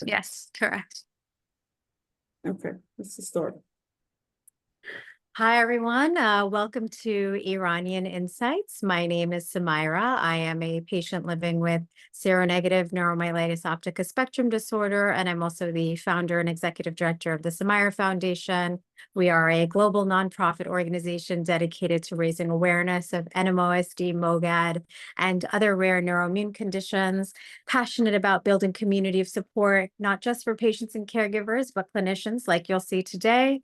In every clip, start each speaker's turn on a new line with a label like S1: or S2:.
S1: Yes, correct.
S2: Okay, let's start.
S1: Hi, everyone. Welcome to Iranian Insights. My name is Sumaira. I am a patient living with seronegative neuromyelitis optica spectrum disorder, and I'm also the founder and executive director of the Sumaira Foundation. We are a global nonprofit organization dedicated to raising awareness of NMOSD, MOGAD, and other rare neuroimmune conditions, passionate about building community of support, not just for patients and caregivers, but clinicians like you'll see today.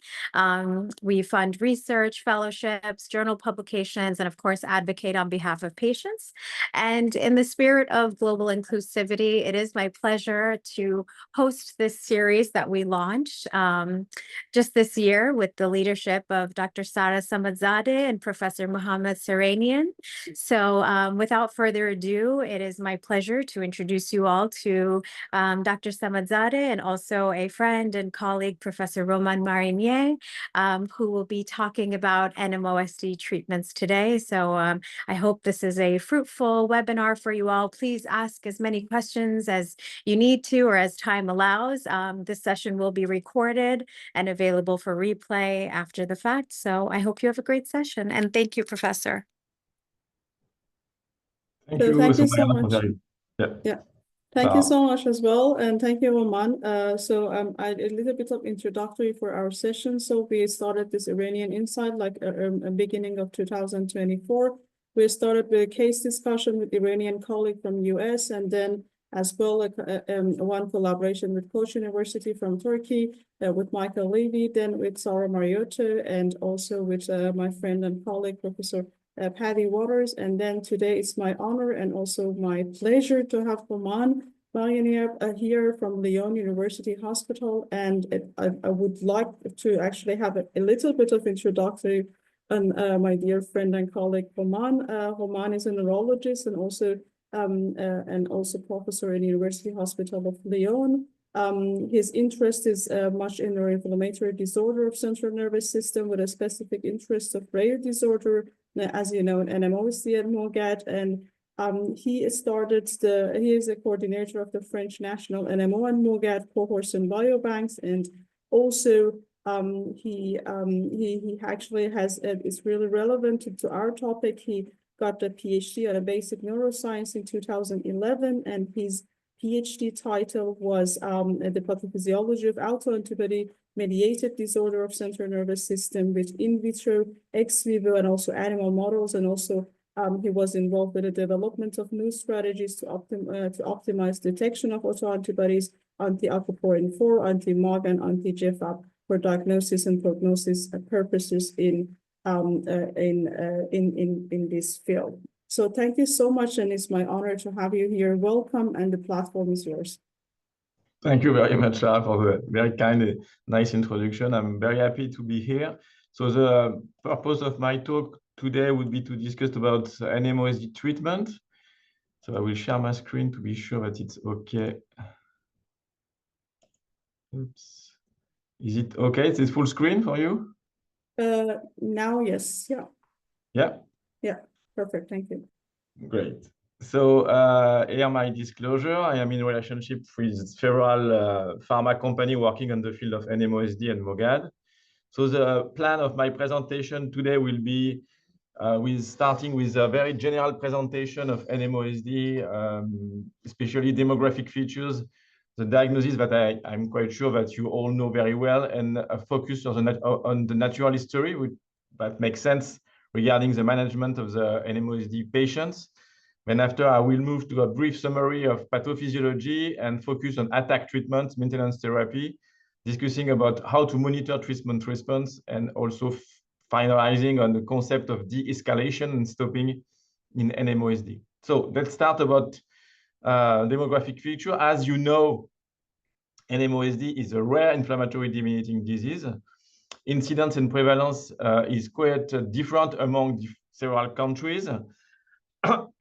S1: We fund research, fellowships, journal publications, and of course, advocate on behalf of patients. And in the spirit of global inclusivity, it is my pleasure to host this series that we launched just this year with the leadership of Dr. Sara Samadzadeh and Professor Mohammad Sahraian. So without further ado, it is my pleasure to introduce you all to Dr. Samadzadeh and also a friend and colleague, Professor Romain Marignier, who will be talking about NMOSD treatments today. So I hope this is a fruitful webinar for you all. Please ask as many questions as you need to or as time allows. This session will be recorded and available for replay after the fact. So I hope you have a great session. And thank you, Professor.
S2: Thank you so much. Yeah. Thank you so much as well, and thank you, Roman. A little bit of introductory for our session. So we started this Iranian Insight like beginning of 2024. We started with a case discussion with Iranian colleague from US, and then as well one collaboration with CHU University from Turkey with Michael Levy, then with Sara Mariotto, and also with my friend and colleague, Professor Patty Waters. And then today it's my honor and also my pleasure to have Romain Marignier here from Lyon University Hospital. And I would like to actually have a little bit of introductory on my dear friend and colleague Romain. Romain is a neurologist and also professor in University Hospital of Lyon. His interest is much in neuroinflammatory disorder of central nervous system with a specific interest of rare disorder, as you know, NMOSD and MOGAD. And he is a coordinator of the French National NMO and MOGAD cohorts and biobanks. And also he actually has, it's really relevant to our topic. He got a PhD on basic neuroscience in 2011, and his PhD title was the pathophysiology of autoantibody-mediated disorder of central nervous system with in vitro, ex vivo, and also animal models. And also he was involved with the development of new strategies to optimize detection of autoantibodies, anti-aquaporin-4, anti-MOG, and anti-GFAP for diagnosis and prognosis purposes in this field. So thank you so much, and it's my honor to have you here. Welcome, and the platform is yours.
S3: Thank you very much, Sara, for the very kind and nice introduction. I'm very happy to be here. So the purpose of my talk today would be to discuss about NMOSD treatment. So I will share my screen to be sure that it's okay. Oops. Is it okay? Is it full screen for you?
S2: Now, yes. Yeah.
S3: Yeah?
S2: Yeah. Perfect. Thank you.
S3: Great. So here my disclosure. I am in relationship with several pharma company working on the field of NMOSD and MOGAD. So the plan of my presentation today will be starting with a very general presentation of NMOSD, especially demographic features, the diagnosis that I'm quite sure that you all know very well, and a focus on the natural history, that makes sense regarding the management of the NMOSD patients. Then after, I will move to a brief summary of pathophysiology and focus on attack treatment, maintenance therapy, discussing about how to monitor treatment response, and also finalizing on the concept of de-escalation and stopping in NMOSD. So let's start about demographic feature. As you know, NMOSD is a rare inflammatory demyelinating disease. Incidence and prevalence is quite different among several countries.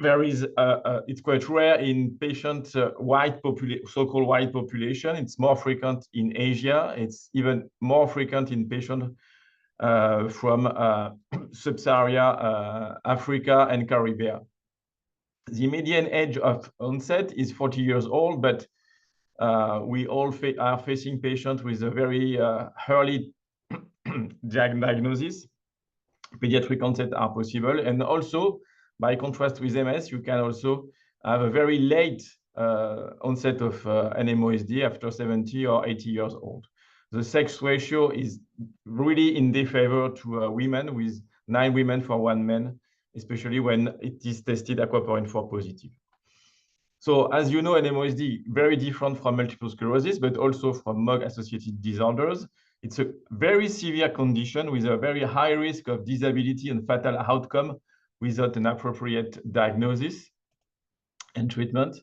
S3: It's quite rare in patients, so-called white population. It's more frequent in Asia. It's even more frequent in patients from Sub-Saharan Africa and Caribbean. The median age of onset is 40 years old, but we all are facing patients with a very early diagnosis. Pediatric onset are possible. And also, by contrast with MS, you can also have a very late onset of NMOSD after 70 or 80 years old. The sex ratio is really in favor to women, with 9 women for 1 man, especially when it is tested aquaporin 4 positive. So as you know, NMOSD, very different from multiple sclerosis, but also from MOG-associated disorders. It's a very severe condition with a very high risk of disability and fatal outcome without an appropriate diagnosis and treatment.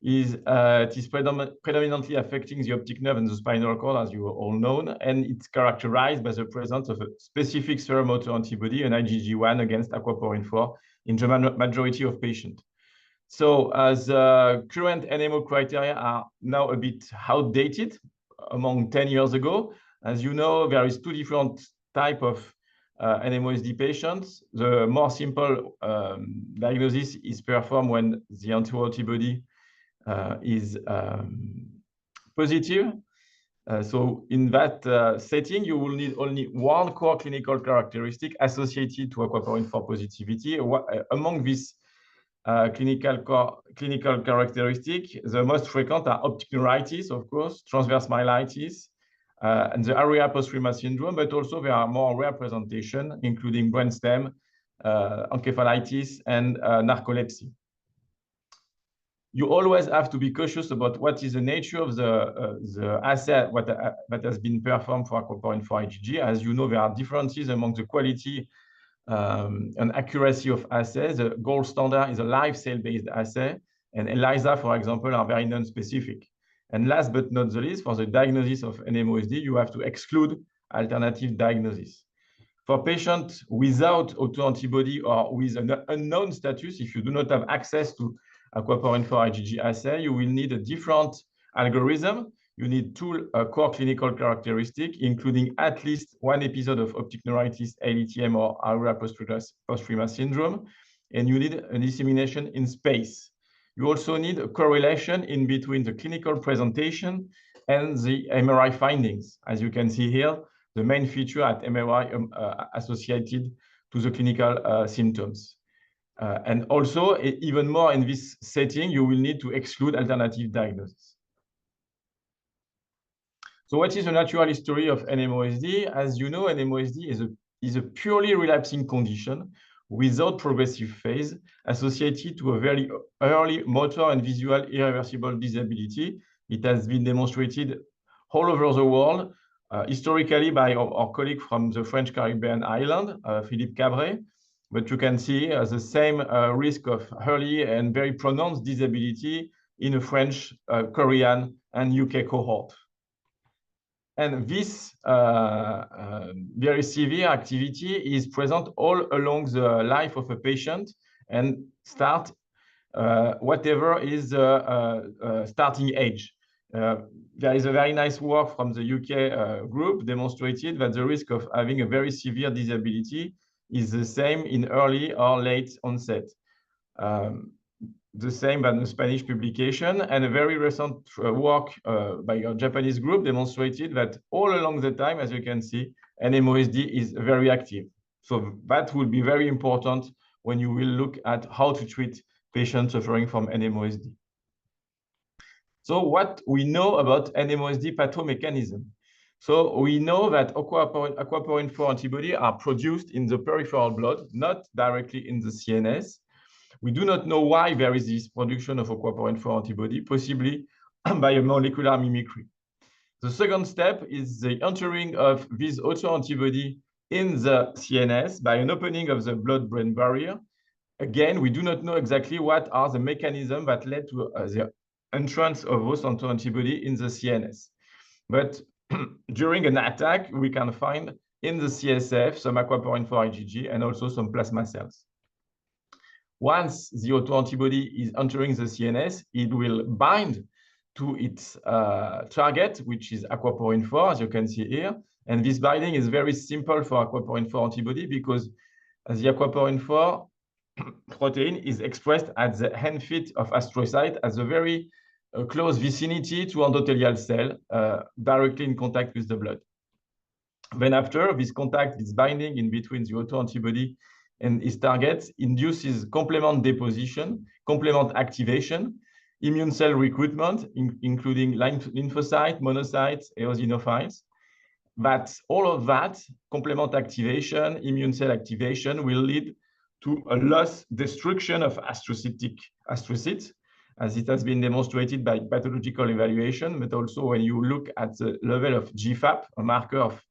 S3: It is predominantly affecting the optic nerve and the spinal cord, as you all know, and it's characterized by the presence of a specific seromotor antibody, an IgG1, against aquaporin 4 in the majority of patients. So as current NMO criteria are now a bit outdated among 10 years ago, as you know, there is 2 different types of NMOSD patients. The more simple diagnosis is performed when the antibody is positive. So in that setting, you will need only 1 core clinical characteristic associated to aquaporin 4 positivity. Among these clinical characteristics, the most frequent are optic neuritis, of course, transverse myelitis, and the area post-rheumatoid syndrome, but also there are more rare presentations, including brainstem, encephalitis, and narcolepsy. You always have to be cautious about what is the nature of the assay that has been performed for aquaporin 4 IgG. As you know, there are differences among the quality and accuracy of assays. The gold standard is a live cell-based assay, and ELISA, for example, are very non-specific. And last but not the least, for the diagnosis of NMOSD, you have to exclude alternative diagnosis. For patients without autoantibody or with an unknown status, if you do not have access to aquaporin 4 IgG assay, you will need a different algorithm. You need 2 core clinical characteristics, including at least 1 episode of optic neuritis, ALTM, or area post-rheumatoid syndrome, and you need a dissemination in space. You also need a correlation in between the clinical presentation and the MRI findings. As you can see here, the main feature at MRI associated to the clinical symptoms. And also, even more in this setting, you will need to exclude alternative diagnosis. So what is the natural history of NMOSD? As you know, NMOSD is a purely relapsing condition without progressive phase associated to a very early motor and visual irreversible disability. It has been demonstrated all over the world, historically by our colleague from the French Caribbean island, Philippe Cabret. But you can see the same risk of early and very pronounced disability in a French, Korean, and UK cohort. And this very severe activity is present all along the life of a patient and start whatever is the starting age. There is a very nice work from the UK group demonstrated that the risk of having a very severe disability is the same in early or late onset. The same by the Spanish publication, and a very recent work by a Japanese group demonstrated that all along the time, as you can see, NMOSD is very active. So that will be very important when you will look at how to treat patients suffering from NMOSD. So what we know about NMOSD pathomechanism? So we know that aquaporin 4 antibodies are produced in the peripheral blood, not directly in the CNS. We do not know why there is this production of aquaporin 4 antibody, possibly by a molecular mimicry. The second step is the entering of this autoantibody in the CNS by an opening of the blood-brain barrier. Again, we do not know exactly what are the mechanisms that led to the entrance of those autoantibody in the CNS. But during an attack, we can find in the CSF some aquaporin 4 IgG and also some plasma cells. Once the autoantibody is entering the CNS, it will bind to its target, which is aquaporin 4, as you can see here. And this binding is very simple for aquaporin 4 antibody because the aquaporin 4 protein is expressed at the end feet of astrocyte as a very a close vicinity to endothelial cell, directly in contact with the blood. Then after, this contact, this binding in between the autoantibody and its target induces complement deposition, complement activation, immune cell recruitment, including lymphocytes, monocytes, eosinophiles. That all of that, complement activation, immune cell activation, will lead to a loss, destruction of astrocytes, as it has been demonstrated by pathological evaluation, but also when you look at the level of GFAP, a marker of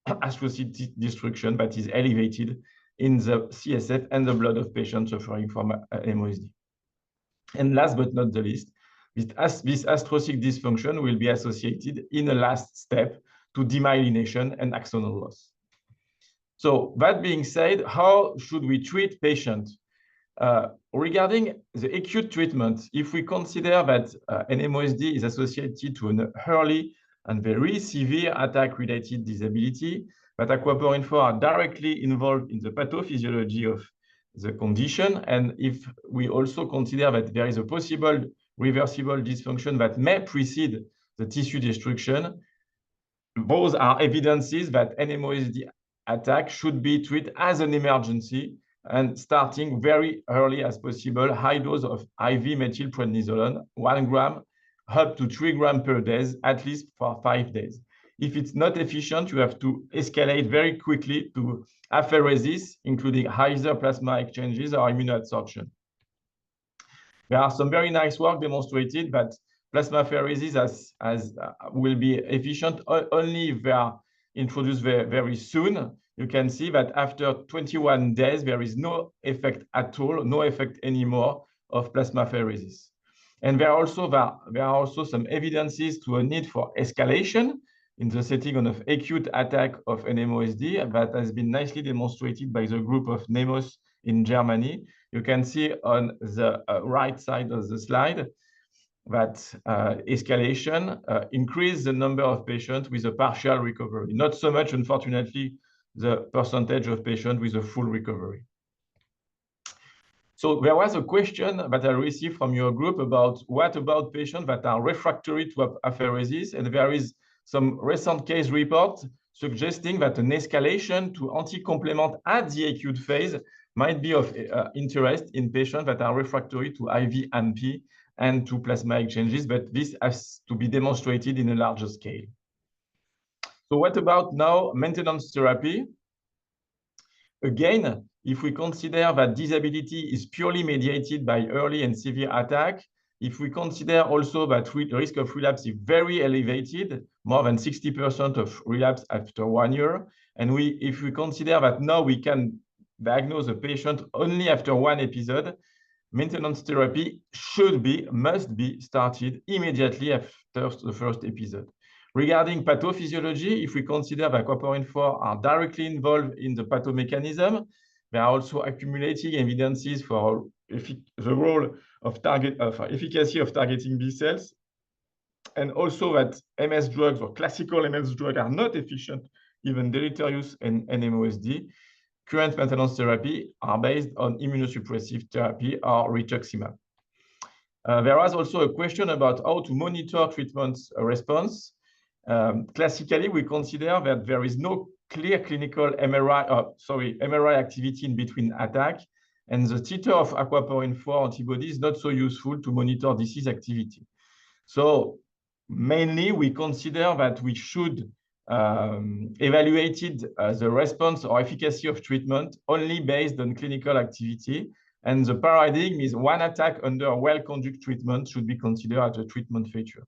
S3: astrocyte destruction that is elevated in the CSF and the blood of patients suffering from NMOSD. And last but not the least, this astrocyte dysfunction will be associated in the last step to demyelination and axonal loss. So that being said, how should we treat patients? Regarding the acute treatment, if we consider that NMOSD is associated to an early and very severe attack-related disability, that aquaporin 4 are directly involved in the pathophysiology of the condition, and if we also consider that there is a possible reversible dysfunction that may precede the tissue destruction, those are evidences that NMOSD attack should be treated as an emergency and starting very early as possible, high dose of IV methylprednisolone, 1 gram up to 3 grams per day, at least for 5 days. If it's not efficient, you have to escalate very quickly to apheresis, including either plasma exchanges or immunoadsorption. There are some very nice work demonstrated that plasmapheresis will be efficient only if they are introduced very soon. You can see that after 21 days, there is no effect at all, no effect anymore of plasmapheresis. And there are also some evidences to a need for escalation in the setting of acute attack of NMOSD that has been nicely demonstrated by the group of NEMOS in Germany. You can see on the right side of the slide that escalation increased the number of patients with a partial recovery. Not so much, unfortunately, the percentage of patients with a full recovery. So there was a question that I received from your group about what about patients that are refractory to apheresis, and there is some recent case report suggesting that an escalation to anti-complement at the acute phase might be of interest in patients that are refractory to IV AMP and to plasma exchanges, but this has to be demonstrated in a larger scale. So what about now maintenance therapy? Again, if we consider that disability is purely mediated by early and severe attack, if we consider also that the risk of relapse is very elevated, more than 60% of relapse after 1 year, and if we consider that now we can diagnose a patient only after 1 episode, maintenance therapy must be started immediately after the first episode. Regarding pathophysiology, if we consider that aquaporin 4 are directly involved in the pathomechanism, there are also accumulating evidences for the role of efficacy of targeting B cells, and also that MS drugs or classical MS drugs are not efficient, even deleterious in NMOSD. Current maintenance therapy are based on immunosuppressive therapy or rituximab. There was also a question about how to monitor treatment response. Classically, we consider that there is no clear clinical MRI activity in between attack, and the titer of aquaporin 4 antibody is not so useful to monitor disease activity. So mainly, we consider that we should evaluate the response or efficacy of treatment only based on clinical activity, and the paradigm is 1 attack under a well-conducted treatment should be considered as a treatment feature.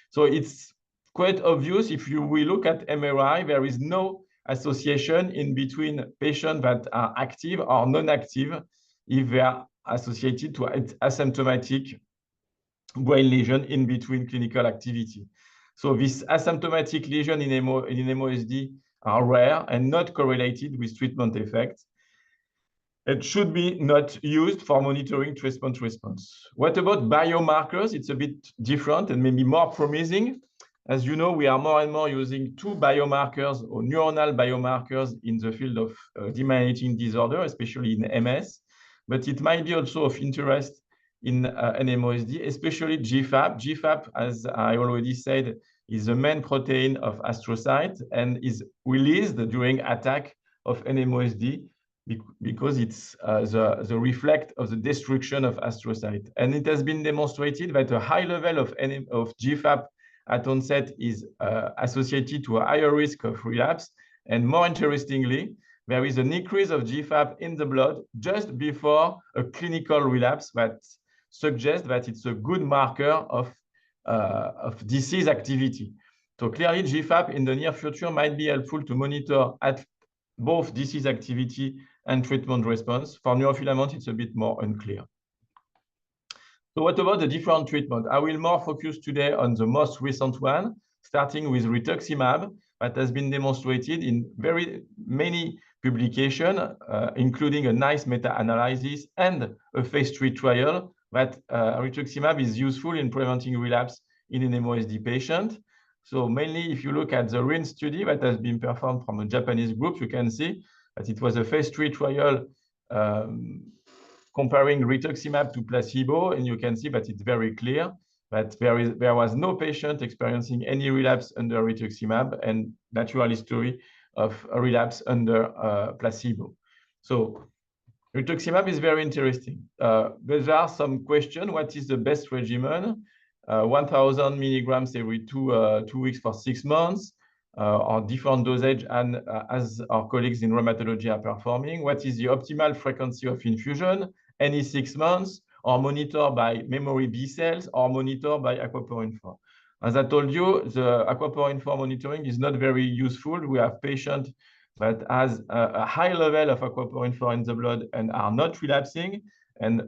S3: So it's quite obvious if we look at MRI, there is no association in between patients that are active or non-active if they are associated to asymptomatic brain lesion in between clinical activity. So this asymptomatic lesion in NMOSD are rare and not correlated with treatment effect. It should be not used for monitoring treatment response. What about biomarkers? It's a bit different and maybe more promising. As you know, we are more and more using 2 biomarkers or neuronal biomarkers in the field of demyelinating disorder, especially in MS, but it might be also of interest in NMOSD, especially GFAP. GFAP, as I already said, is the main protein of astrocyte and is released during attack of NMOSD because it's the reflect of the destruction of astrocyte. And it has been demonstrated that a high level of GFAP at onset is associated to a higher risk of relapse. And more interestingly, there is an increase of GFAP in the blood just before a clinical relapse that suggests that it's a good marker of disease activity. So clearly, GFAP in the near future might be helpful to monitor at both disease activity and treatment response. For neurofilament, it's a bit more unclear. So what about the different treatment? I will more focus today on the most recent one, starting with rituximab, that has been demonstrated in very many publications, including a nice meta-analysis and a phase 3 trial that rituximab is useful in preventing relapse in an NMOSD patient. So mainly, if you look at the RIN study that has been performed from a Japanese group, you can see that it was a phase 3 trial comparing rituximab to placebo, and you can see that it's very clear that there was no patient experiencing any relapse under rituximab and natural history of a relapse under placebo. So rituximab is very interesting. There are some questions. What is the best regimen? 1,000 milligrams every 2 weeks for 6 months, or different dosage, and as our colleagues in rheumatology are performing. What is the optimal frequency of infusion? Any 6 months, or monitor by memory B cells, or monitor by aquaporin 4. As I told you, the aquaporin 4 monitoring is not very useful. We have patients that has a high level of aquaporin 4 in the blood and are not relapsing. And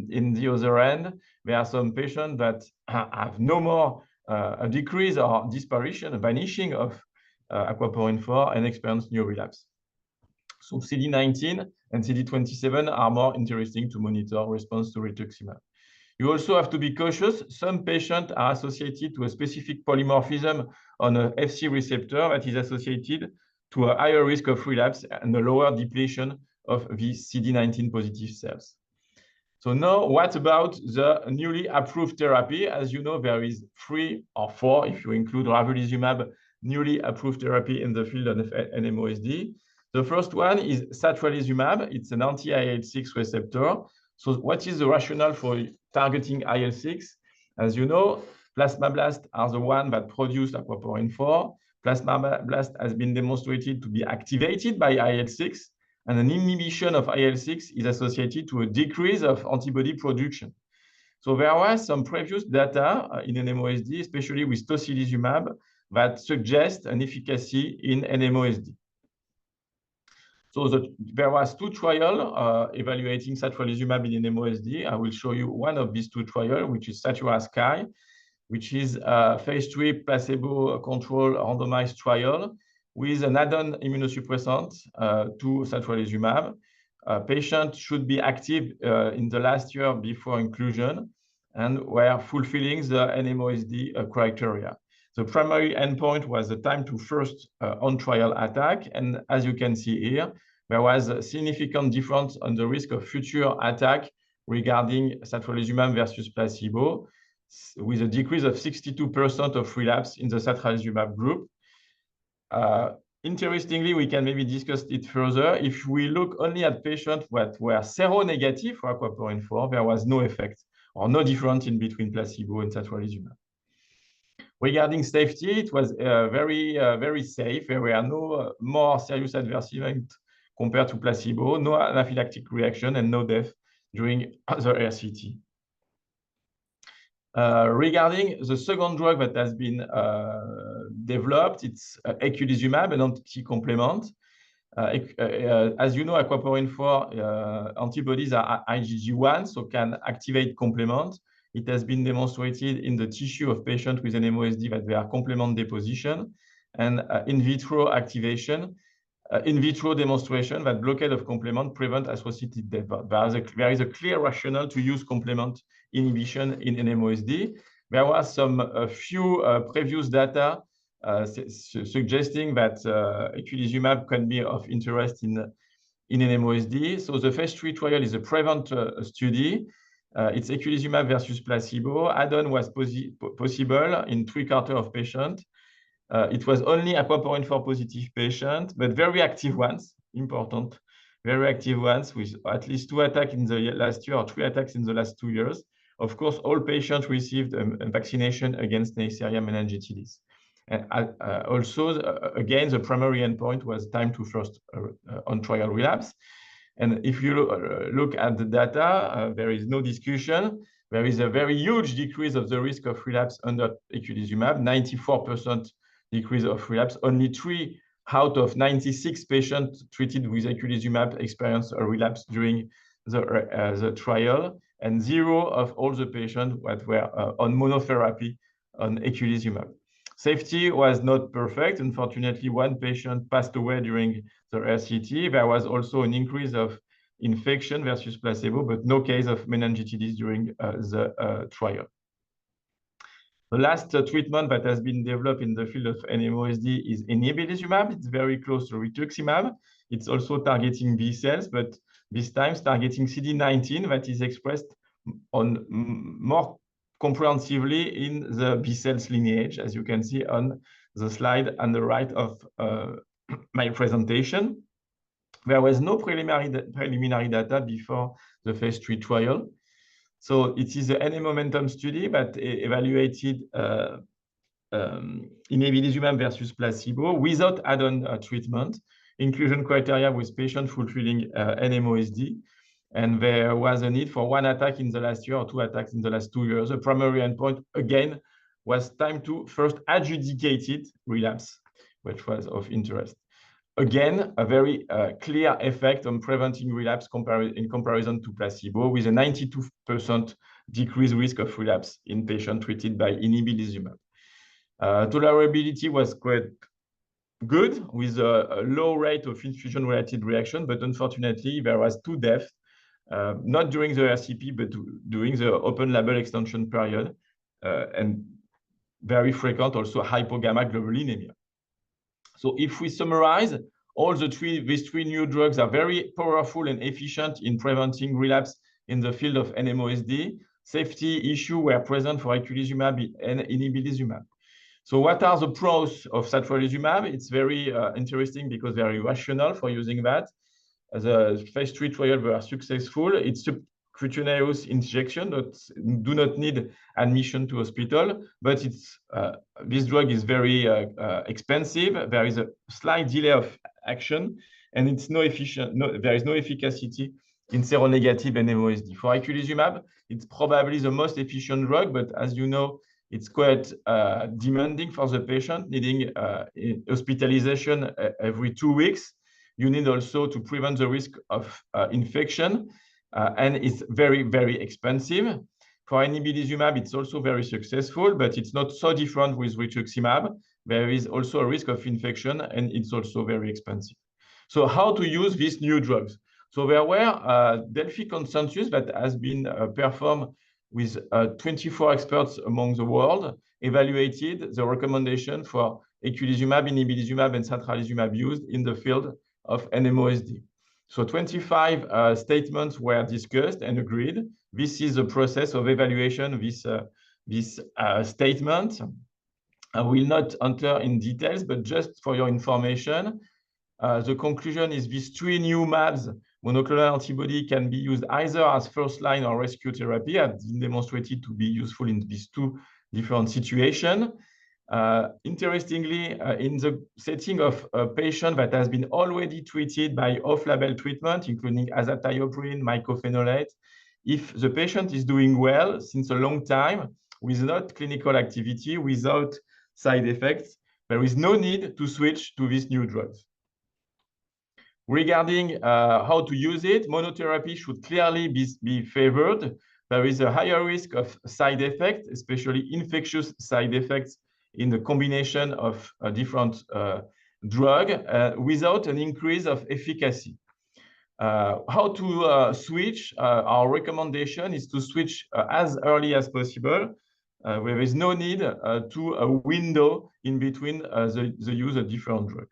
S3: in the other end, there are some patients that have no more a decrease or disparition, a vanishing of aquaporin 4 and experience new relapse. So CD19 and CD27 are more interesting to monitor response to rituximab. You also have to be cautious. Some patients are associated to a specific polymorphism on a FC receptor that is associated to a higher risk of relapse and a lower depletion of these CD19 positive cells. So now, what about the newly approved therapy? As you know, there is 3 or 4, if you include ravulizumab, newly approved therapy in the field of NMOSD. The first one is satralizumab. It's an anti-IL-6 receptor. So what is the rationale for targeting IL-6? As you know, plasmablasts are the one that produce aquaporin 4. Plasmablast has been demonstrated to be activated by IL-6, and an inhibition of IL-6 is associated to a decrease of antibody production. So there was some previous data in NMOSD, especially with tocilizumab, that suggest an efficacy in NMOSD. So there was 2 trials evaluating satralizumab in NMOSD. I will show you one of these 2 trials, which is SATURA-SKY, which is a phase 3 placebo-controlled randomized trial with an add-on immunosuppressant to satralizumab. Patients should be active in the last year before inclusion and were fulfilling the NMOSD criteria. The primary endpoint was the time to first on-trial attack. And as you can see here, there was a significant difference on the risk of future attack regarding satralizumab versus placebo, with a decrease of 62% of relapse in the satralizumab group. Interestingly, we can maybe discuss it further. If we look only at patients that were seronegative for aquaporin 4, there was no effect or no difference in between placebo and satralizumab. Regarding safety, it was very safe. There were no more serious adverse events compared to placebo, no anaphylactic reaction, and no death during other RCT. Regarding the second drug that has been developed, it's eculizumab, an anti-complement. As you know, aquaporin 4 antibodies are IgG1, so can activate complement. It has been demonstrated in the tissue of patients with NMOSD that they are complement deposition and in vitro activation, in vitro demonstration that blockade of complement prevent associated death. There is a clear rationale to use complement inhibition in NMOSD. There was a few previous data suggesting that eculizumab can be of interest in NMOSD. So the phase 3 trial is a PREVENT study. It's eculizumab versus placebo. Add-on was possible in 3/4 of patients. It was only aquaporin-4 positive patients, but very active ones, important, very active ones with at least 2 attacks in the last year or 3 attacks in the last 2 years. Of course, all patients received a vaccination against Neisseria meningitidis. And also, again, the primary endpoint was time to first on-trial relapse. And if you look at the data, there is no discussion. There is a very huge decrease of the risk of relapse under eculizumab, 94% decrease of relapse. Only 3 out of 96 patients treated with eculizumab experienced a relapse during the trial, and 0 of all the patients that were on monotherapy on eculizumab. Safety was not perfect. Unfortunately, 1 patient passed away during the RCT. There was also an increase of infection versus placebo, but no case of meningitis during the trial. The last treatment that has been developed in the field of NMOSD is inebilizumab. It's very close to rituximab. It's also targeting B cells, but this time targeting CD19 that is expressed on more comprehensively in the B cells lineage, as you can see on the slide on the right of my presentation. There was no preliminary data before the phase 3 trial. So it is the NM-momentum study that evaluated inebilizumab versus placebo without add-on treatment, inclusion criteria with patients fulfilling NMOSD. And there was a need for 1 attack in the last year or 2 attacks in the last 2 years. The primary endpoint, again, was time to first adjudicated relapse, which was of interest. Again, a very clear effect on preventing relapse in comparison to placebo, with a 92% decreased risk of relapse in patients treated by inebilizumab. Tolerability was quite good, with a low rate of infusion-related reaction, but unfortunately, there was 2 deaths, not during the RCP, but during the open-label extension period, and very frequent also hypogammaglobulinemia. So if we summarize, all these 3 new drugs are very powerful and efficient in preventing relapse in the field of NMOSD. Safety issues were present for eculizumab and inebilizumab. So what are the pros of satralizumab? It's very interesting because very rational for using that. The phase 3 trial were successful. It's subcutaneous injection that do not need admission to hospital, but this drug is very expensive. There is a slight delay of action, and it's there is no efficacy in seronegative NMOSD. For eculizumab, it's probably the most efficient drug, but as you know, it's quite demanding for the patient, needing hospitalization every 2 weeks. You need also to prevent the risk of infection, and it's very, very expensive. For inebilizumab, it's also very successful, but it's not so different with rituximab. There is also a risk of infection, and it's also very expensive. So how to use these new drugs? So there were Delphi consensus that has been performed with 24 experts among the world, evaluated the recommendation for eculizumab, inebilizumab, and satralizumab used in the field of NMOSD. So 25 statements were discussed and agreed. This is the process of evaluation of this statement. I will not enter in details, but just for your information, the conclusion is these 3 new mAbs, monoclonal antibody, can be used either as first-line or rescue therapy, have been demonstrated to be useful in these 2 different situations. Interestingly, in the setting of a patient that has been already treated by off-label treatment, including azathioprine, mycophenolate, if the patient is doing well since a long time, without clinical activity, without side effects, there is no need to switch to these new drugs. Regarding how to use it, monotherapy should clearly be favored. There is a higher risk of side effects, especially infectious side effects in the combination of different drugs without an increase of efficacy. How to switch? Our recommendation is to switch as early as possible. There is no need to a window in between the use of different drugs.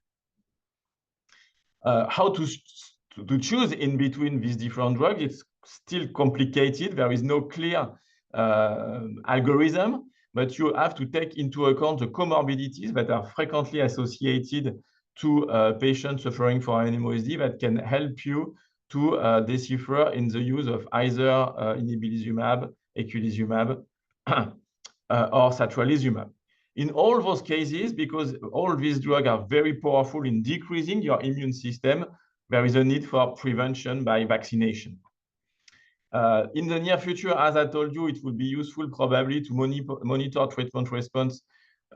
S3: How to choose in between these different drugs? It's still complicated. There is no clear algorithm, but you have to take into account the comorbidities that are frequently associated to patients suffering from NMOSD that can help you to decipher in the use of either inebilizumab, eculizumab, or satralizumab. In all those cases, because all these drugs are very powerful in decreasing your immune system, there is a need for prevention by vaccination. In the near future, as I told you, it would be useful probably to monitor treatment response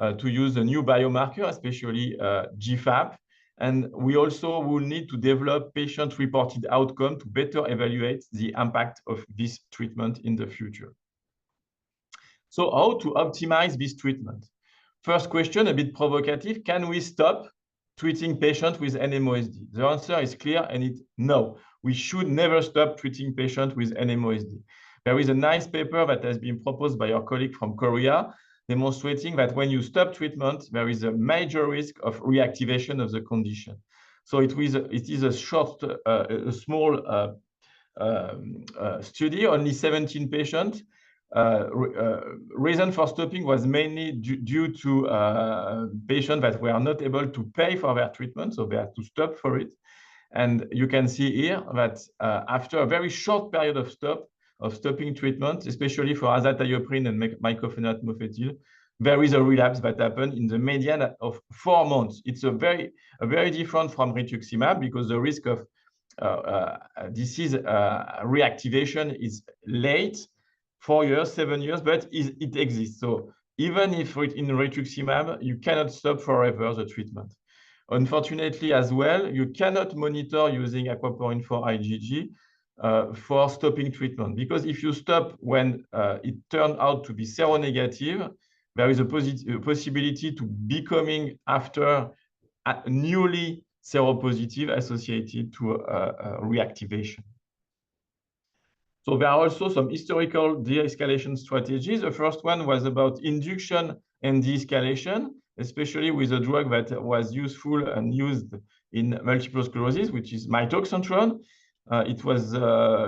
S3: to use a new biomarker, especially GFAP. And we also will need to develop patient-reported outcome to better evaluate the impact of this treatment in the future. So how to optimize this treatment? First question, a bit provocative, can we stop treating patients with NMOSD? The answer is clear and it's no. We should never stop treating patients with NMOSD. There is a nice paper that has been proposed by our colleague from Korea, demonstrating that when you stop treatment, there is a major risk of reactivation of the condition. So it is a small study, only 17 patients. Reason for stopping was mainly due to patients that were not able to pay for their treatment, so they had to stop for it. And you can see here that after a very short period of stopping treatment, especially for azathioprine and mycophenolate mofetil, there is a relapse that happened in the median of 4 months. It's a very different from rituximab because the risk of disease reactivation is late, 4 years, 7 years, but it exists. So even if in rituximab, you cannot stop forever the treatment. Unfortunately, as well, you cannot monitor using aquaporin 4 IgG for stopping treatment, because if you stop when it turned out to be seronegative, there is a possibility to becoming after newly seropositive associated to reactivation. So there are also some historical de-escalation strategies. The first one was about induction and de-escalation, especially with a drug that was useful and used in multiple sclerosis, which is mitoxantrone. It was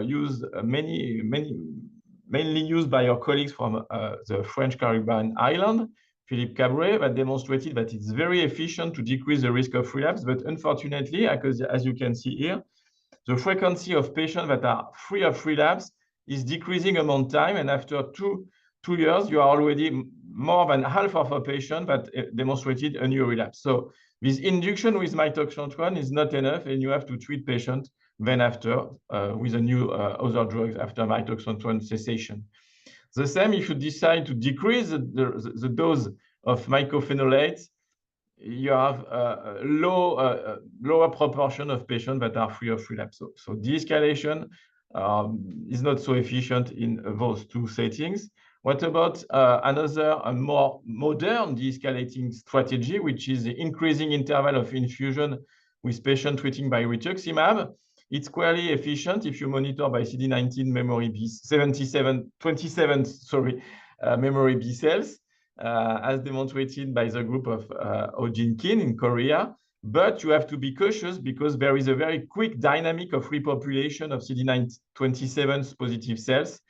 S3: used mainly used by our colleagues from the French Caribbean island, Philippe Cabret, that demonstrated that it's very efficient to decrease the risk of relapse. But unfortunately, as you can see here, the frequency of patients that are free of relapse is decreasing among time. And after two years, you are already more than half of a patient that demonstrated a new relapse. So this induction with mitoxantrone is not enough, and you have to treat patients then after with a new other drugs after mitoxantrone cessation. The same if you decide to decrease the dose of mycophenolate, you have a lower proportion of patients that are free of relapse. So de-escalation is not so efficient in those two settings. What about another more modern de-escalating strategy, which is the increasing interval of infusion with patients treating by rituximab? It's quite efficient if you monitor by CD19 memory B 27 memory B cells, as demonstrated by the group of Ojin Kim in Korea. But you have to be cautious because there is a very quick dynamic of repopulation of CD27 positive cells.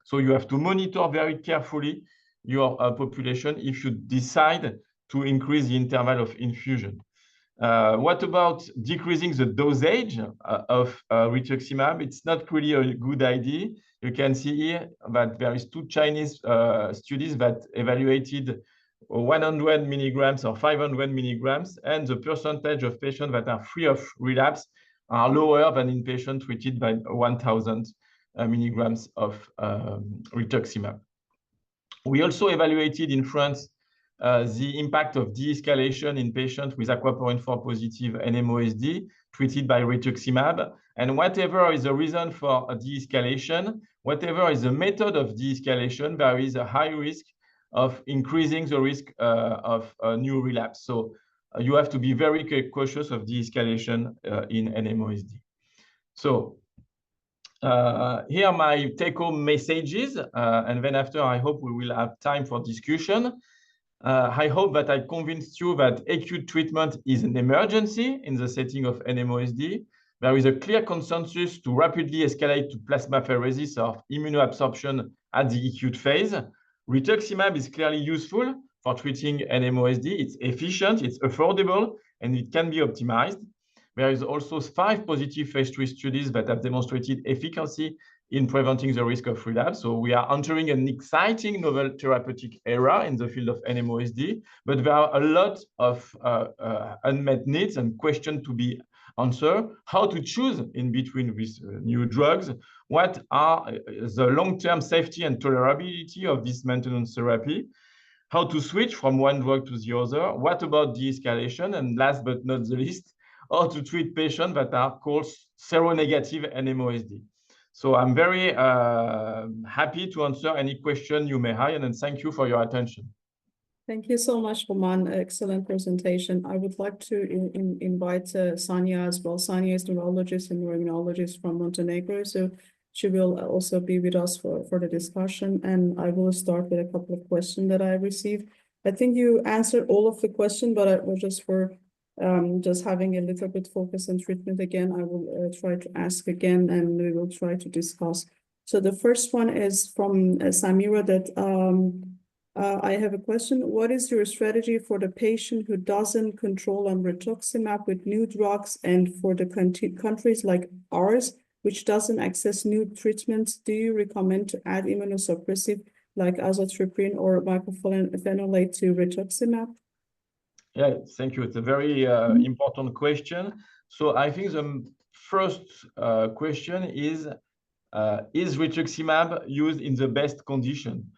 S3: So you have to monitor very carefully your population if you decide to increase the interval of infusion. What about decreasing the dosage of rituximab? It's not really a good idea. You can see here that there is 2 Chinese studies that evaluated 100 milligrams or 500 milligrams, and the percentage of patients that are free of relapse are lower than in patients treated by 1,000 milligrams of rituximab. We also evaluated in France the impact of de-escalation in patients with aquaporin 4 positive NMOSD treated by rituximab. And whatever is the reason for de-escalation, whatever is the method of de-escalation, there is a high risk of increasing the risk of a new relapse. So you have to be very cautious of de-escalation in NMOSD. So here are my take-home messages, and then after I hope we will have time for discussion. I hope that I convinced you that acute treatment is an emergency in the setting of NMOSD, there is a clear consensus to rapidly escalate to plasmapheresis or immunoabsorption at the acute phase. Rituximab is clearly useful for treating NMOSD. It's efficient, it's affordable, and it can be optimized. There is also 5 positive phase 3 studies that have demonstrated efficacy in preventing the risk of relapse. So we are entering an exciting novel therapeutic era in the field of NMOSD, but there are a lot of unmet needs and questions to be answered. How to choose in between these new drugs? What are the long-term safety and tolerability of this maintenance therapy? How to switch from one drug to the other? What about de-escalation? And last but not the least, how to treat patients that are called seronegative NMOSD. So I'm very happy to answer any question you may have, and thank you for your attention.
S2: Thank you so much, Romain. Excellent presentation. I would like to invite Sanya as well. Sanya is neurologist and neuroimmunologist from Montenegro, so she will also be with us for the discussion. And I will start with a couple of questions that I received. I think you answered all of the questions, but I will just for just having a little bit focus on treatment again, I will try to ask again, and we will try to discuss. So the first one is from Samira that I have a question. What is your strategy for the patient who doesn't control on rituximab with new drugs, and for the countries like ours, which doesn't access new treatments? Do you recommend to add immunosuppressive like azathioprine or mycophenolate to rituximab?
S3: Yeah, thank you. It's a very important question. So I think the first question is rituximab used in the best condition?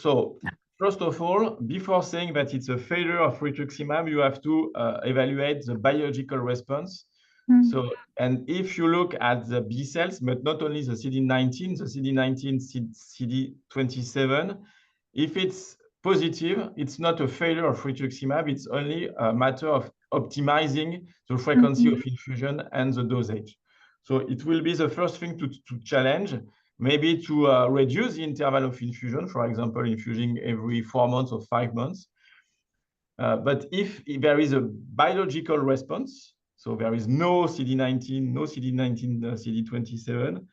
S3: So first of all, before saying that it's a failure of rituximab, you have to evaluate the biological response. So, and if you look at the B cells, but not only the CD19, CD27, if it's positive, it's not a failure of rituximab, it's only a matter of optimizing the frequency of infusion and the dosage. So it will be the first thing to challenge, maybe to reduce the interval of infusion, for example, infusing every 4 months or 5 months. But if there is a biological response, so there is no CD19, CD27,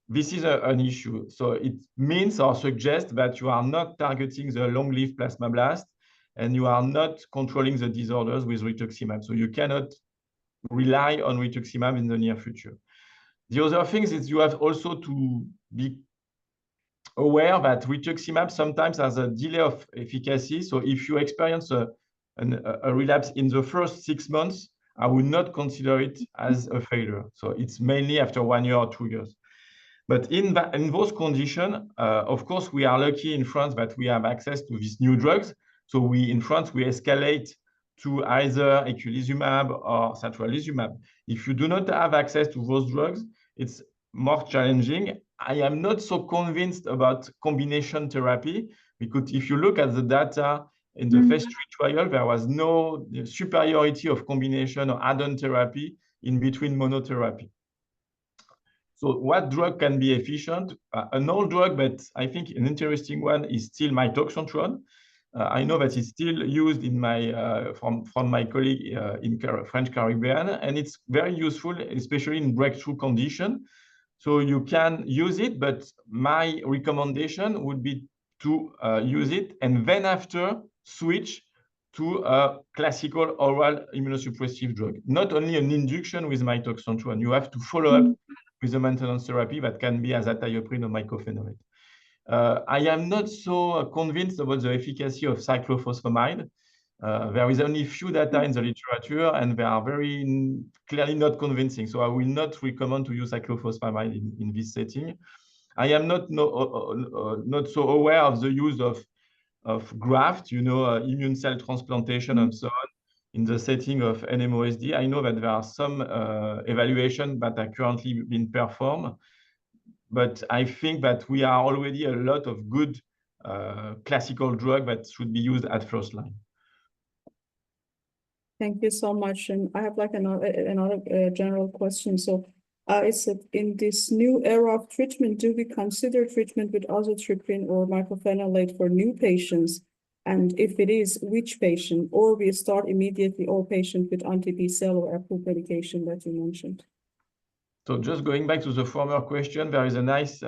S3: this is an issue. So it means or suggests that you are not targeting the long-lived plasmablast, and you are not controlling the disorders with rituximab. So you cannot rely on rituximab in the near future. The other thing is you have also to be aware that rituximab sometimes has a delay of efficacy. So if you experience a relapse in the first 6 months, I would not consider it as a failure. So it's mainly after 1 year or 2 years. But in those conditions, of course, we are lucky in France that we have access to these new drugs. So in France, we escalate to either eculizumab or satralizumab. If you do not have access to those drugs, it's more challenging. I am not so convinced about combination therapy, because if you look at the data in the phase 3 trial, there was no superiority of combination or add-on therapy in between monotherapy. So what drug can be efficient? An old drug, but I think an interesting one is still mitoxantrone. I know that it's still used in from my colleague in French Caribbean, and it's very useful, especially in breakthrough condition. So you can use it, but my recommendation would be to use it and then after switch to a classical oral immunosuppressive drug. Not only an induction with mitoxantrone, you have to follow up with a maintenance therapy that can be azathioprine or mycophenolate. I am not so convinced about the efficacy of cyclophosphamide. There is only few data in the literature, and they are very clearly not convincing. So I will not recommend to use cyclophosphamide in this setting. I am not so aware of the use of graft, immune cell transplantation and so on in the setting of NMOSD. I know that there are some evaluations that are currently being performed, but I think that we are already a lot of good classical drug that should be used at first line.
S2: Thank you so much. And I have like another general question. So it said, in this new era of treatment, do we consider treatment with azathioprine or mycophenolate for new patients? And if it is, which patient, or we start immediately all patient with anti-B-cell or approved medication that you mentioned.
S3: So just going back to the former question, there is a nice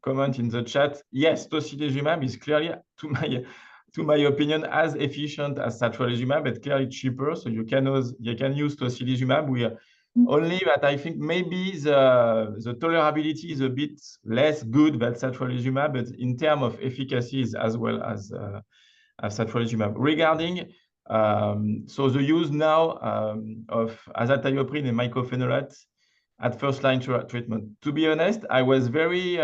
S3: comment in the chat. Yes, tocilizumab is clearly, to my opinion, as efficient as satralizumab, but clearly cheaper. So you can use tocilizumab. We only that I think maybe the tolerability is a bit less good than satralizumab, but in terms of efficacy is as well as satralizumab. Regarding so the use now of azathioprine and mycophenolate at first-line treatment. To be honest, I was very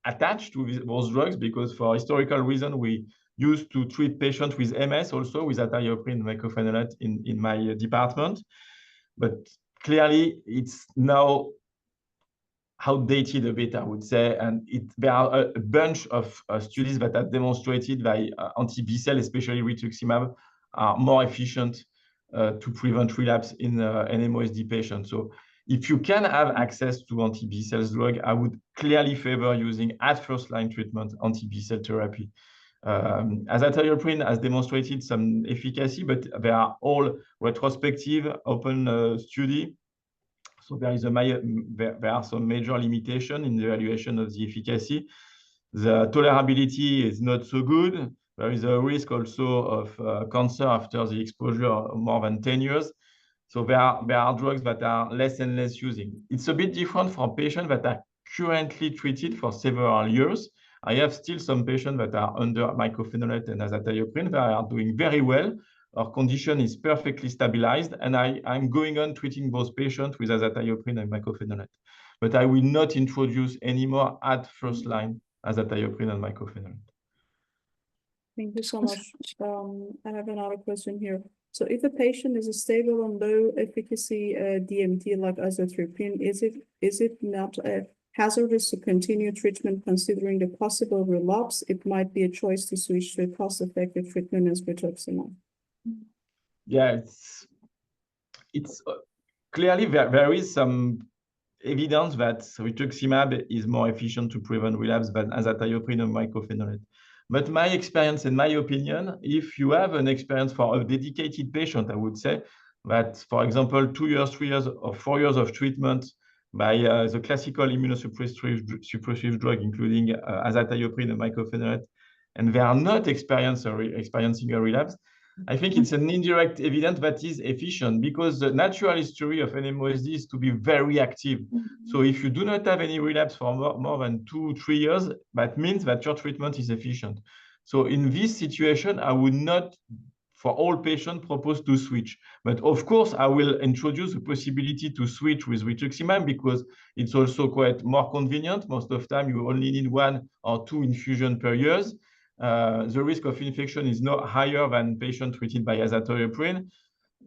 S3: attached to those drugs because for historical reason, we used to treat patients with MS also with azathioprine and mycophenolate in my department. But clearly, it's now outdated a bit, I would say, and there are a bunch of studies that have demonstrated that anti-B-cell, especially rituximab, are more efficient to prevent relapse in NMOSD patients. So if you can have access to anti-B-cell drug, I would clearly favor using at first-line treatment anti-B-cell therapy. Azathioprine has demonstrated some efficacy, but they are all retrospective open study. So there are some major limitations in the evaluation of the efficacy. The tolerability is not so good. There is a risk also of cancer after the exposure of more than 10 years. So there are drugs that are less and less using. It's a bit different for patients that are currently treated for several years. I have still some patients that are under mycophenolate and azathioprine that are doing very well. Our condition is perfectly stabilized, and I'm going on treating those patients with azathioprine and mycophenolate. But I will not introduce anymore at first line azathioprine and mycophenolate.
S2: Thank you so much. I have another question here. So if a patient is stable on low efficacy DMT like azathioprine, is it not hazardous to continue treatment considering the possible relapse? It might be a choice to switch to a cost-effective treatment as rituximab.
S3: Yeah, it's clearly there is some evidence that rituximab is more efficient to prevent relapse than azathioprine and mycophenolate. But my experience and my opinion, if you have an experience for a dedicated patient, I would say that, for example, 2 years, 3 years, or 4 years of treatment by the classical immunosuppressive drug, including azathioprine and mycophenolate, and they are not experiencing a relapse, I think it's an indirect evidence that is efficient because the natural history of NMOSD is to be very active. So if you do not have any relapse for more than 2-3 years, that means that your treatment is efficient. So in this situation, I would not, for all patients, propose to switch. But of course, I will introduce the possibility to switch with rituximab because it's also quite more convenient. Most of the time, you only need 1 or 2 infusions per year. The risk of infection is not higher than patients treated by azathioprine.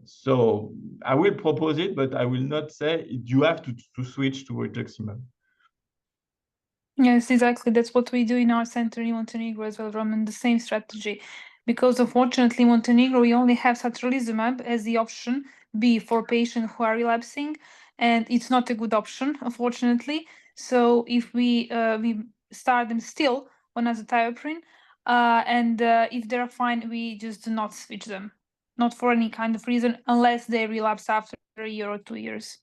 S3: So I will propose it, but I will not say you have to switch to rituximab.
S4: Yes, exactly. That's what we do in our center in Montenegro as well, Roman, the same strategy. Because unfortunately, in Montenegro, we only have satralizumab as the option B for patients who are relapsing, and it's not a good option, unfortunately. So if we start them still on azathioprine, and if they're fine, we just do not switch them, not for any kind of reason, unless they relapse after a year or 2 years.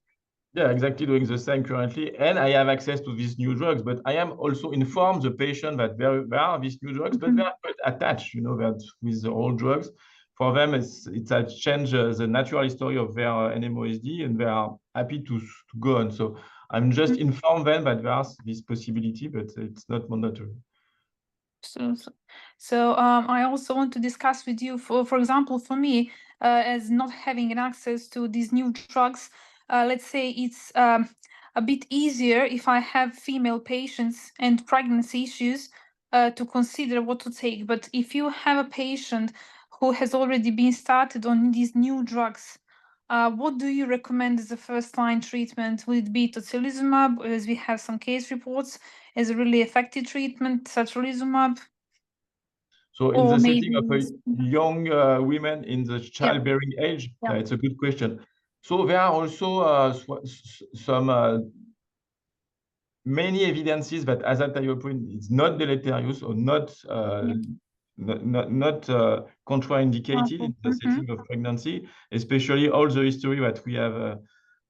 S3: Yeah, exactly, doing the same currently. And I have access to these new drugs, but I am also informed the patient that there are these new drugs, but they are quite attached, that with the old drugs. For them, it's a change the natural history of their NMOSD, and they are happy to go on. So I'm just informed them that there's this possibility, but it's not mandatory.
S4: So I also want to discuss with you, for example, for me, as not having access to these new drugs, let's say it's a bit easier if I have female patients and pregnancy issues to consider what to take. But if you have a patient who has already been started on these new drugs, what do you recommend as a first-line treatment? Would it be tocilizumab, as we have some case reports, as a really effective treatment, satralizumab?
S3: So in the setting of a young women in the childbearing age, it's a good question. So there are also some many evidences that azathioprine is not deleterious or not not contraindicated in the setting of pregnancy, especially all the history that we have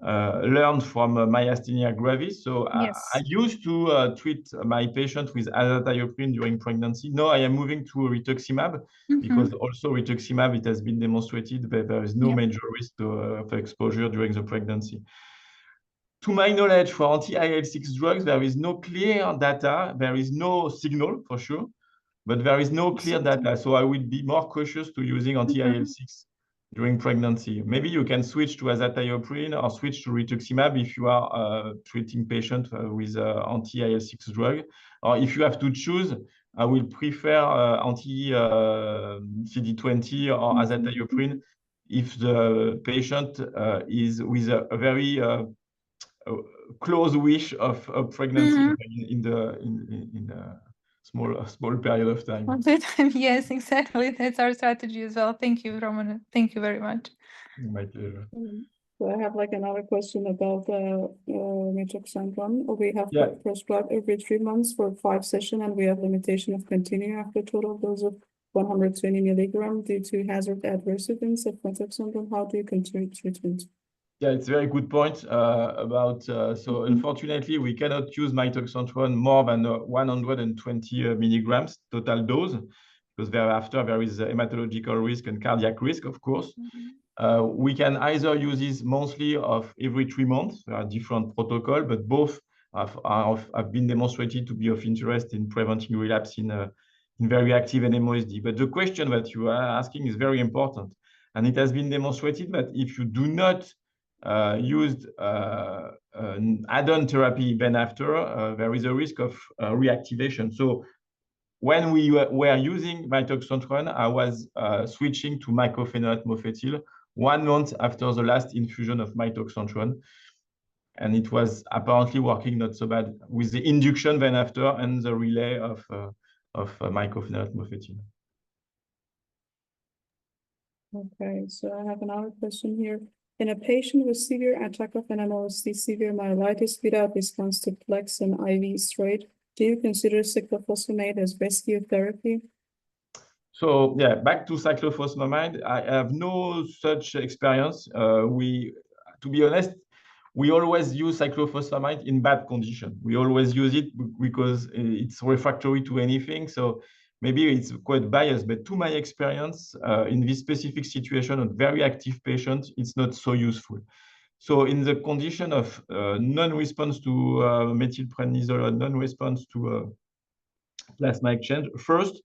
S3: learned from myasthenia gravis. So I used to treat my patient with azathioprine during pregnancy. Now I am moving to rituximab because also rituximab, it has been demonstrated that there is no major risk of exposure during the pregnancy. To my knowledge, for anti-IL-6 drugs, there is no clear data. There is no signal for sure, but there is no clear data. So I would be more cautious to using anti-IL-6 during pregnancy. Maybe you can switch to azathioprine or switch to rituximab if you are treating patients with anti-IL-6 drug. Or if you have to choose, I will prefer anti-CD20 or azathioprine if the patient is with a very close wish of pregnancy in a small period of time.
S4: Yes, exactly. That's our strategy as well. Thank you, Roman. Thank you very much.
S3: My pleasure.
S2: So I have like another question about metoxantrone. We have prescribed every 3 months for 5 sessions, and we have limitation of continuing after total dose of 120 milligrams due to hazard adverse events of metoxantrone. How do you continue treatment?
S3: Yeah, it's a very good point about, so unfortunately, we cannot use mitoxantrone more than 120 milligrams total dose, because thereafter there is hematological risk and cardiac risk, of course. We can either use this monthly or every 3 months. There are different protocols, but both have been demonstrated to be of interest in preventing relapse in very active NMOSD. But the question that you are asking is very important. And it has been demonstrated that if you do not used add-on therapy then after, there is a risk of reactivation. So when we were using mitoxantrone, I was switching to mycophenolate mofetil 1 month after the last infusion of mitoxantrone. And it was apparently working not so bad with the induction then after and the relay of mycophenolate mofetil.
S2: Okay, so I have another question here. In a patient with severe attack of NMOSD, severe myelitis without response to PLEX and IV steroid, do you consider cyclophosphamide as rescue therapy?
S3: So yeah, back to cyclophosphamide. I have no such experience. To be honest, we always use cyclophosphamide in bad condition. We always use it because it's refractory to anything. So maybe it's quite biased, but to my experience, in this specific situation of very active patients, it's not so useful. So in the condition of non-response to methylprednisolone, non-response to plasma exchange, first,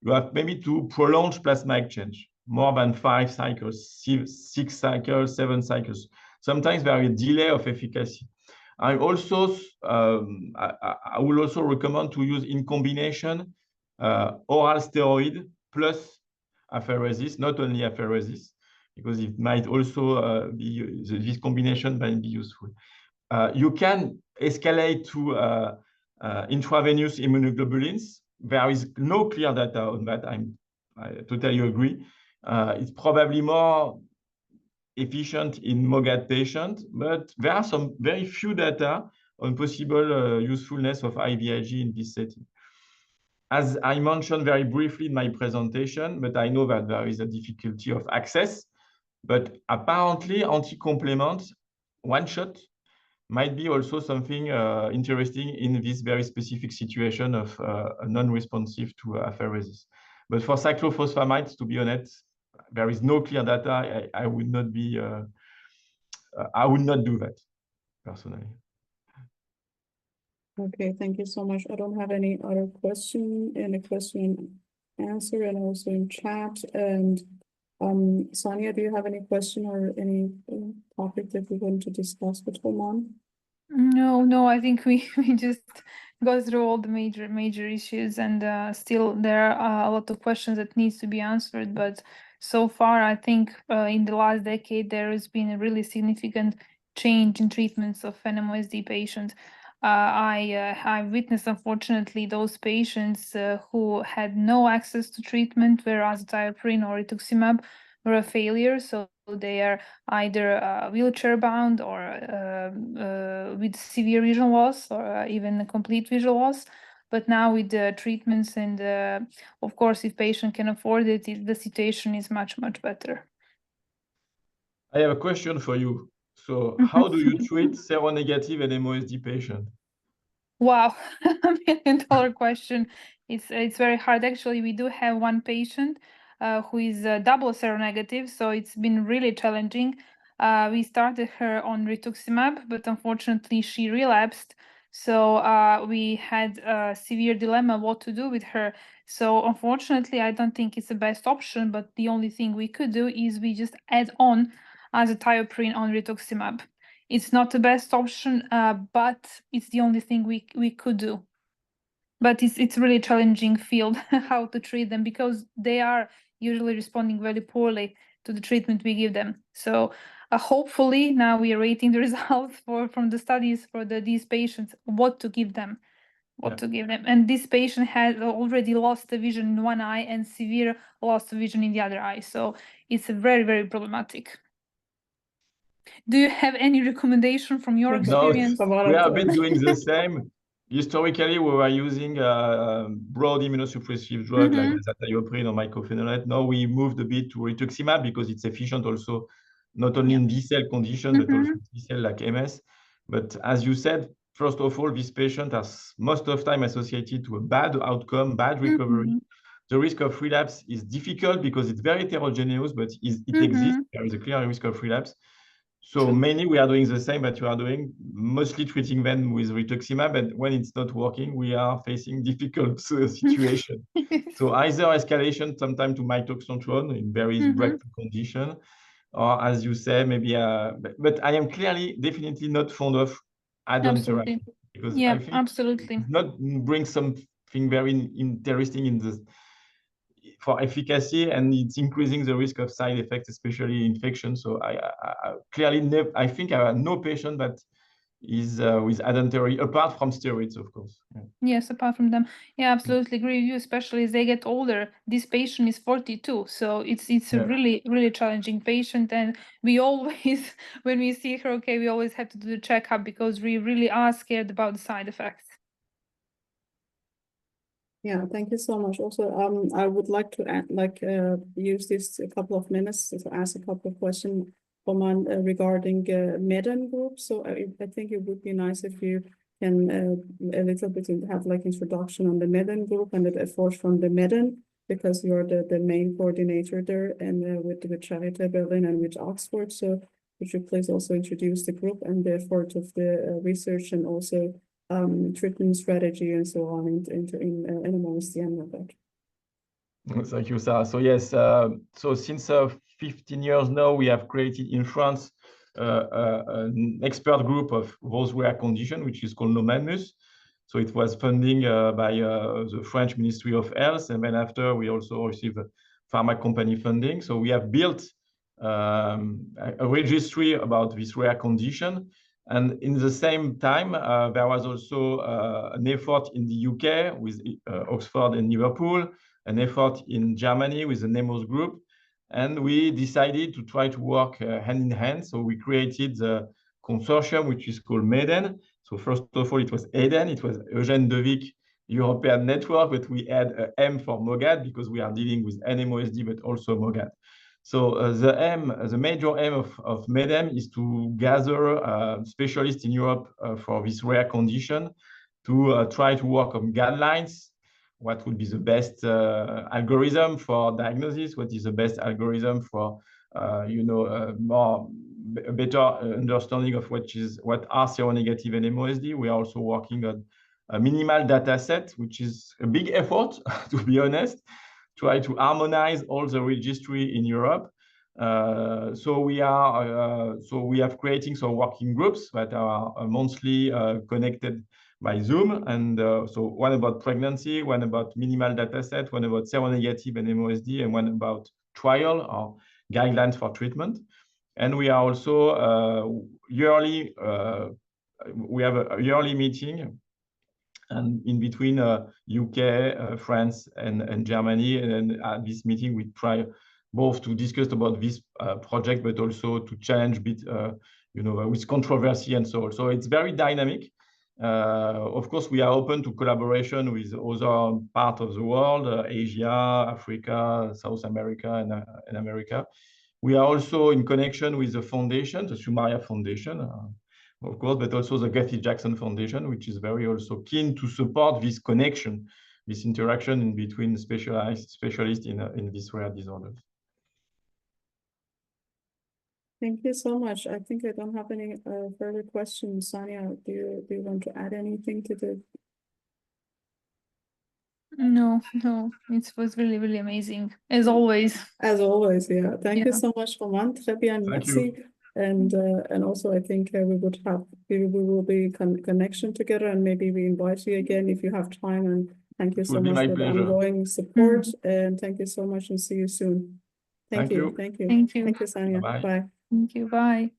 S3: you have maybe to prolong plasma exchange more than 5 cycles, 6 cycles, 7 cycles. Sometimes there is a delay of efficacy. I also, I will also recommend to use in combination oral steroid plus apheresis, not only apheresis, because it might also be, this combination might be useful. You can escalate to intravenous immunoglobulins. There is no clear data on that. I totally agree. It's probably more efficient in MOGAD patients, but there are some very few data on possible usefulness of IVIG in this setting. As I mentioned very briefly in my presentation, but I know that there is a difficulty of access, but apparently anti-complement one shot might be also something interesting in this very specific situation of non-responsive to apheresis. But for cyclophosphamides, to be honest, there is no clear data. I would not be, I would not do that personally.
S2: Okay, thank you so much. I don't have any other question and answer, and also in chat. And Sonia, do you have any question or any topic that we want to discuss with Romain?
S4: No, I think we just go through all the major issues, and still there are a lot of questions that needs to be answered. But so far, I think in the last decade there has been a really significant change in treatments of NMOSD patients. I witnessed, unfortunately, those patients who had no access to treatment, whereas azathioprine or rituximab were a failure. So they are either wheelchair bound or with severe vision loss or even a complete visual loss. But now with the treatments and of course, if patient can afford it, the situation is much, much better.
S3: I have a question for you. So how do you treat seronegative NMOSD patient?
S4: Wow, $1 million question. It's very hard. Actually, we do have one patient who is double seronegative, so it's been really challenging. We started her on rituximab, but unfortunately she relapsed. So we had a severe dilemma what to do with her. So unfortunately, I don't think it's the best option, but the only thing we could do is we just add on azathioprine on rituximab. It's not the best option, but it's the only thing we could do. But it's really challenging field how to treat them, because they are usually responding very poorly to the treatment we give them. So hopefully now we are waiting the results from the studies for these patients, what to give them. And this patient has already lost the vision in one eye and severe loss of vision in the other eye. So it's very, very problematic. Do you have any recommendation from your experience?
S3: No, we have been doing the same. Historically, we were using broad immunosuppressive drug like azathioprine or mycophenolate. Now we moved a bit to rituximab because it's efficient also, not only in B-cell condition, but also T-cell like MS. But as you said, first of all, this patient has most of the time associated to a bad outcome, bad recovery. The risk of relapse is difficult because it's very heterogeneous, but it exists. There is a clear risk of relapse. So mainly we are doing the same that you are doing, mostly treating them with rituximab, and when it's not working, we are facing difficult situation. So either escalation sometime to mitoxantrone in very breakthrough condition, or as you say, maybe, but I am clearly definitely not fond of add-on therapy, because I think it not bring something very interesting in the for efficacy, and it's increasing the risk of side effects, especially infection. So I clearly I think I have no patient that is with add-on therapy apart from steroids, of course.
S4: Yes, apart from them. Yeah, absolutely agree with you, especially as they get older. This patient is 42, so it's a really, really challenging patient. And we always, when we see her, okay, we always have to do the checkup because we really are scared about the side effects.
S2: Yeah, thank you so much. Also, I would like to add, use this a couple of minutes to ask a couple of questions regarding MEDAN group. So I think it would be nice if you can a little bit have like introduction on the MEDAN group and the efforts from the MEDAN, because you're the main coordinator there, and with Charité Berlin and with Oxford. So would you please also introduce the group and the effort of the research and also treatment strategy and so on in NMOSD and that.
S3: Thank you, Sara. So yes, so since 15 years now, we have created in France an expert group of those rare conditions, which is called NMOSD. So it was funding by the French Ministry of Health, and then after we also received pharma company funding. So we have built a registry about this rare condition. And in the same time, there was also an effort in the UK with Oxford and Liverpool, an effort in Germany with the NMOSD group. And we decided to try to work hand in hand. So we created the consortium, which is called MEDAN. So first of all, it was EDEN. It was Eugène Devic European Network, but we add an M for MOGAD because we are dealing with NMOSD, but also MOGAD. So the major aim of MEDAN is to gather specialists in Europe for this rare condition to try to work on guidelines. What would be the best algorithm for diagnosis? What is the best algorithm for a better understanding of what are seronegative NMOSD? We are also working on a minimal data set, which is a big effort, to be honest, try to harmonize all the registry in Europe. So we have creating some working groups that are monthly connected by Zoom. And so one about pregnancy, one about minimal data set, one about seronegative NMOSD, and one about trial or guidelines for treatment. And we are also we have a yearly meeting, and in between UK, France, and Germany. And then at this meeting, we try both to discuss about this project, but also to challenge a bit, with controversy and so on. So it's very dynamic. Of course, we are open to collaboration with other parts of the world, Asia, Africa, South America, and America. We are also in connection with the foundation, the Sumaira Foundation, of course, but also the Kathy Jackson Foundation, which is very also keen to support this connection, this interaction in between specialists in these rare disorders.
S2: Thank you so much. I think I don't have any further questions. Sonia, do you want to add anything to the?
S4: No, it was really, really amazing, as always.
S2: As always, yeah. Thank you
S4: Yeah.
S2: so much, Romain. Très bien,
S3: Thank
S2: merci.
S3: you.
S2: And also, I think we will be connection together, and maybe we invite you again if you have time. And thank you
S3: It
S2: so
S3: will be
S2: much
S3: my
S2: for the
S3: pleasure.
S2: ongoing support. And thank you so much, and see you soon. Thank
S3: Thank
S2: you.
S3: you.
S2: Thank you.
S4: Thank you.
S2: Thank you, Sonia.
S3: Bye-bye.
S2: Bye.
S4: Thank you. Bye.